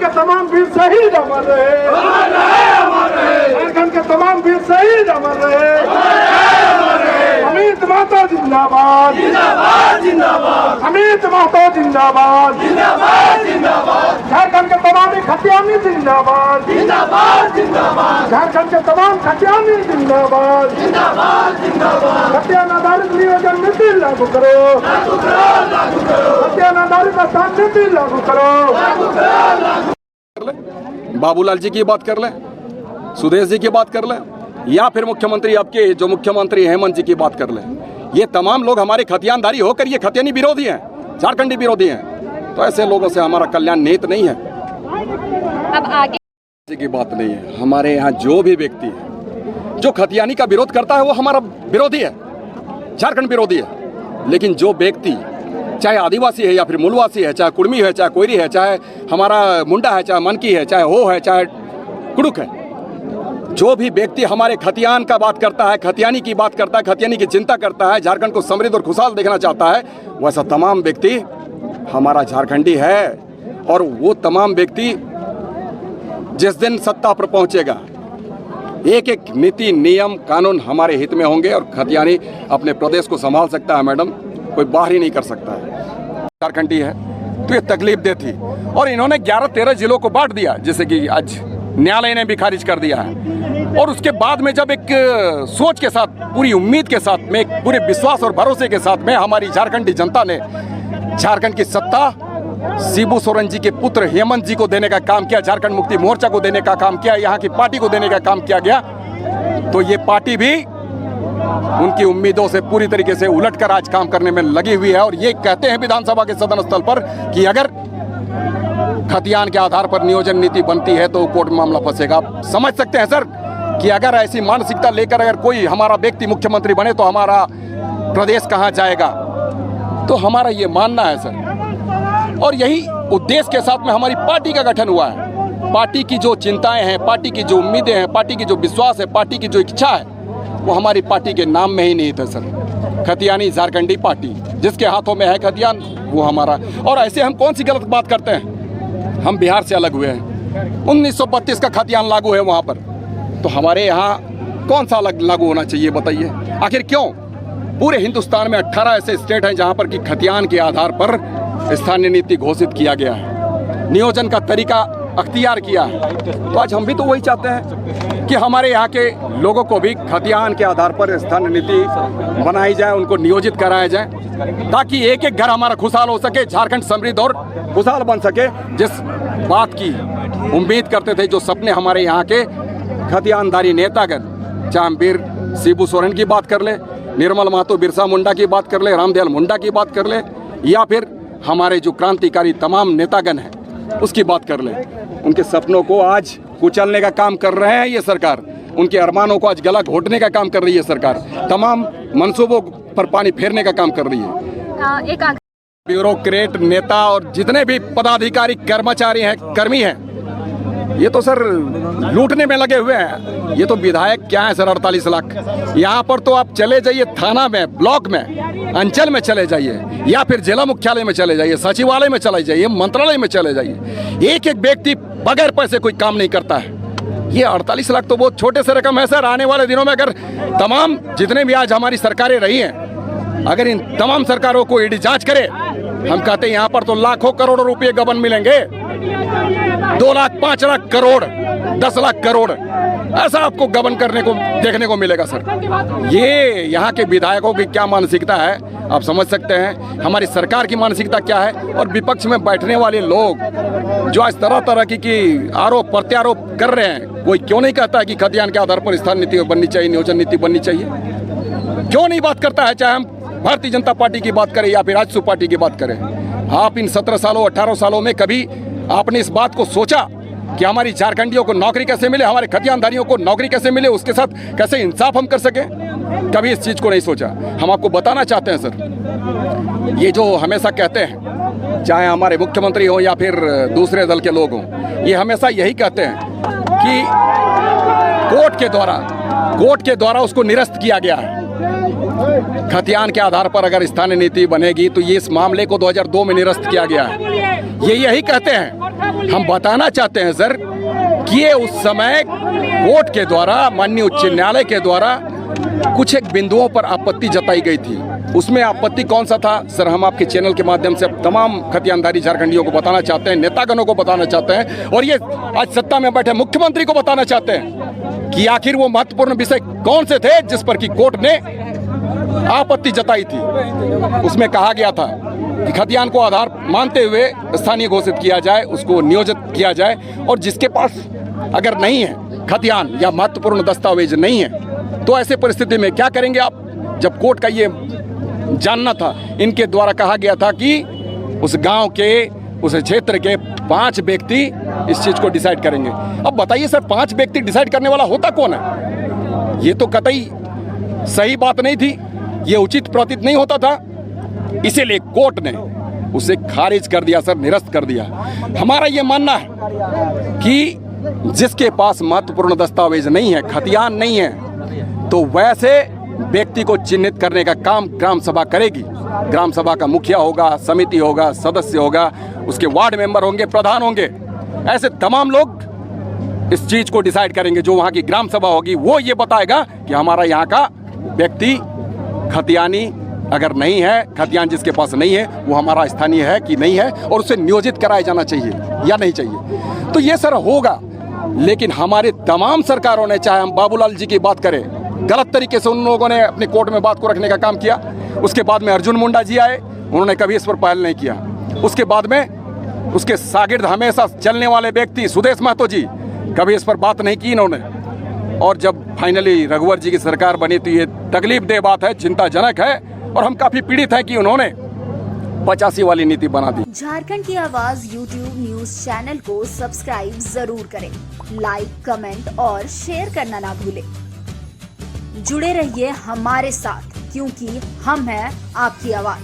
के तमाम वीर शहीद अमर रहे, झारखंड के तमाम वीर शहीद अमर रहे। अमित महतो जिंदाबाद, जिंदाबाद जिंदाबाद। अमित महतो जिंदाबाद, जिंदाबाद जिंदाबाद। झारखंड के तमाम खतियानी जिंदाबाद, जिंदाबाद जिंदाबाद। झारखंड के तमाम खतियानी जिंदाबाद, जिंदाबाद जिंदाबाद। खतियान आधारित नियोजन नीति लागू करो, लागू करो, लागू करो। खतियान आधारित स्थान नीति लागू करो, लागू करो, लागू। बाबूलाल जी की बात कर ले, सुदेश जी की बात कर ले, या फिर मुख्यमंत्री आपके जो मुख्यमंत्री हेमंत जी की बात कर ले। ये तमाम लोग हमारे खतियानदारी होकर ये खतियानी विरोधी हैं, झारखंडी विरोधी हैं। तो ऐसे लोगों से हमारा कल्याण निहित नहीं है। अब आगे की बात नहीं है। हमारे यहाँ जो भी व्यक्ति है जो खतियानी का विरोध करता है वो हमारा विरोधी है, झारखंड विरोधी है। लेकिन जो व्यक्ति चाहे आदिवासी है या फिर मूलवासी है, चाहे कुड़मी है, चाहे कोयरी है, चाहे हमारा मुंडा है, चाहे मनकी है, चाहे हो है, चाहे कुड़ुक है, जो भी व्यक्ति हमारे खतियान का बात करता है, खतियानी की बात करता है, खतियानी की चिंता करता है, झारखंड को समृद्ध और खुशहाल देखना चाहता है, वैसा तमाम व्यक्ति हमारा झारखंडी है। और वो तमाम व्यक्ति जिस दिन सत्ता पर पहुंचेगा, एक एक नीति नियम कानून हमारे हित में होंगे और खतियानी अपने प्रदेश को संभाल सकता है। मैडम, कोई बाहर ही नहीं कर सकता है। झारखंडी है तो ये तकलीफ दे थी और इन्होंने 11-13 जिलों को बांट दिया, जैसे कि आज न्यायालय ने भी खारिज कर दिया है। और उसके बाद में जब एक सोच के साथ, पूरी उम्मीद के साथ में, एक पूरे विश्वास और भरोसे के साथ में हमारी झारखंडी जनता ने झारखंड की सत्ता शिबू सोरेन जी के पुत्र हेमंत जी को देने का काम किया, झारखंड मुक्ति मोर्चा को देने का काम किया, यहाँ की पार्टी को देने का काम किया गया, तो ये पार्टी भी उनकी उम्मीदों से पूरी तरीके से उलटकर आज काम करने में लगी हुई है। और ये कहते हैं विधानसभा के सदन स्थल पर कि अगर खतियान के आधार पर नियोजन नीति बनती है तो कोर्ट में मामला फंसेगा। आप समझ सकते हैं सर कि अगर ऐसी मानसिकता लेकर अगर कोई हमारा व्यक्ति मुख्यमंत्री बने तो हमारा प्रदेश कहां जाएगा। तो हमारा ये मानना है सर, और यही उद्देश्य के साथ में हमारी पार्टी का गठन हुआ है। पार्टी की जो चिंताएं हैं, पार्टी की जो उम्मीदें हैं, पार्टी की जो विश्वास है, पार्टी की जो इच्छा है, वो हमारी पार्टी के नाम में ही निहित है सर। खतियानी झारखंडी पार्टी, जिसके हाथों में है खतियान, वो हमारा। और ऐसे हम कौन सी गलत बात करते हैं? हम बिहार से अलग हुए हैं, 1932 का खतियान लागू है वहाँ पर, तो हमारे यहाँ कौन सा अलग लागू होना चाहिए बताइए? आखिर क्यों? पूरे हिंदुस्तान में 18 ऐसे स्टेट हैं जहाँ पर कि खतियान के आधार पर स्थानीय नीति घोषित किया गया है, नियोजन का तरीका अख्तियार किया है। तो आज हम भी तो वही चाहते हैं कि हमारे यहाँ के लोगों को भी खतियान के आधार पर स्थानीय नीति बनाई जाए, उनको नियोजित कराया जाए, ताकि एक एक घर हमारा खुशहाल हो सके, झारखंड समृद्ध और खुशहाल बन सके। जिस बात की उम्मीद करते थे, जो सपने हमारे यहाँ के खतियानदारी नेतागण, चाहे हम वीर शिबू सोरेन की बात कर ले, निर्मल महतो बिरसा मुंडा की बात कर ले, रामदयाल मुंडा की बात कर ले, या फिर हमारे जो क्रांतिकारी तमाम नेतागण हैं उसकी बात कर ले, उनके सपनों को आज कुचलने का काम कर रहे हैं ये सरकार। उनके अरमानों को आज गला घोटने का काम कर रही है सरकार। तमाम मंसूबों पर पानी फेरने का काम कर रही है। ब्यूरोक्रेट नेता और जितने भी पदाधिकारी, कर्मचारी हैं, कर्मी हैं, ये तो सर लूटने में लगे हुए हैं। ये तो विधायक क्या है सर, 48 लाख। यहाँ पर तो आप चले जाइए थाना में, ब्लॉक में, अंचल में चले जाइए, या फिर जिला मुख्यालय में चले जाइए, सचिवालय में चले जाइए, मंत्रालय में चले जाइए, एक एक व्यक्ति बगैर पैसे कोई काम नहीं करता है। ये 48 लाख तो बहुत छोटे से रकम है सर। आने वाले दिनों में अगर तमाम जितने भी आज हमारी सरकारें रही हैं, अगर इन तमाम सरकारों को ईडी जांच करे, हम कहते हैं यहाँ पर तो लाखों करोड़ों रुपए गबन मिलेंगे। 2 लाख, 5 लाख करोड़, 10 लाख करोड़, ऐसा आपको गबन करने को देखने को मिलेगा सर। ये यहाँ के विधायकों की क्या मानसिकता है आप समझ सकते हैं, हमारी सरकार की मानसिकता क्या है। और विपक्ष में बैठने वाले लोग जो आज तरह तरह की आरोप प्रत्यारोप कर रहे हैं, कोई क्यों नहीं कहता है कि खतियान के आधार पर स्थानीय नीति बननी चाहिए, नियोजन नीति बननी चाहिए? क्यों नहीं बात करता है? चाहे हम भारतीय जनता पार्टी की बात करें या फिर आजसू पार्टी की बात करें, आप इन 17 सालों 18 सालों में कभी आपने इस बात को सोचा कि हमारी झारखंडियों को नौकरी कैसे मिले, हमारे खतियानधारियों को नौकरी कैसे मिले, उसके साथ कैसे इंसाफ हम कर सकें? कभी इस चीज़ को नहीं सोचा। हम आपको बताना चाहते हैं सर, ये जो हमेशा कहते हैं, चाहे हमारे मुख्यमंत्री हो या फिर दूसरे दल के लोग हों, ये हमेशा यही कहते हैं कि कोर्ट के द्वारा उसको निरस्त किया गया है। खतियान के आधार पर अगर स्थानीय नीति बनेगी तो ये इस मामले को 2002 में निरस्त किया गया है। ये यही कहते हैं। हम बताना चाहते हैं सर कि ये उस समय कोर्ट के द्वारा, माननीय उच्च न्यायालय के द्वारा कुछ एक बिंदुओं पर आपत्ति जताई गई थी। उसमें आपत्ति कौन सा था सर, हम आपके चैनल के माध्यम से तमाम खतियानधारी झारखंडियों को बताना चाहते हैं, नेतागणों को बताना चाहते हैं, और ये आज सत्ता में बैठे मुख्यमंत्री को बताना चाहते हैं कि आखिर वो महत्वपूर्ण विषय कौन से थे जिस पर कि कोर्ट ने आपत्ति जताई थी। उसमें कहा गया था कि खतियान को आधार मानते हुए स्थानीय घोषित किया जाए, उसको नियोजित किया जाए, और जिसके पास अगर नहीं है खतियान या महत्वपूर्ण दस्तावेज नहीं है तो ऐसे परिस्थिति में क्या करेंगे आप। जब कोर्ट का ये जानना था, इनके द्वारा कहा गया था कि उस गांव के, उस क्षेत्र के 5 व्यक्ति इस चीज को डिसाइड करेंगे। अब बताइए सर, 5 व्यक्ति डिसाइड करने वाला होता कौन है? ये तो कतई सही बात नहीं थी, ये उचित प्रतीत नहीं होता था। इसीलिए कोर्ट ने उसे खारिज कर दिया सर, निरस्त कर दिया। हमारा ये मानना है कि जिसके पास महत्वपूर्ण दस्तावेज नहीं है, खतियान नहीं है, तो वैसे व्यक्ति को चिन्हित करने का काम ग्राम सभा करेगी। ग्राम सभा का मुखिया होगा, समिति होगा, सदस्य होगा, उसके वार्ड मेंबर होंगे, प्रधान होंगे, ऐसे तमाम लोग इस चीज को डिसाइड करेंगे। जो वहाँ की ग्राम सभा होगी वो ये बताएगा कि हमारा यहाँ का व्यक्ति खतियानी अगर नहीं है, खतियान जिसके पास नहीं है वो हमारा स्थानीय है कि नहीं है, और उसे नियोजित कराया जाना चाहिए या नहीं चाहिए। तो ये सर होगा, लेकिन हमारे तमाम सरकारों ने, चाहे हम बाबूलाल जी की बात करें, गलत तरीके से उन लोगों ने अपने कोर्ट में बात को रखने का काम किया। उसके बाद में अर्जुन मुंडा जी आए, उन्होंने कभी इस पर पहल नहीं किया। उसके बाद में उसके शागिर्द हमेशा चलने वाले व्यक्ति सुदेश महतो जी, कभी इस पर बात नहीं की इन्होंने। और जब फाइनली रघुवर जी की सरकार बनी तो ये तकलीफदेह बात है, चिंताजनक है, और हम काफी पीड़ित हैं कि उन्होंने 85 वाली नीति बना दी। झारखंड की आवाज यूट्यूब न्यूज चैनल को सब्सक्राइब जरूर करें, लाइक, कमेंट और शेयर करना ना भूलें। जुड़े रहिए हमारे साथ, क्योंकि हम हैं आपकी आवाज।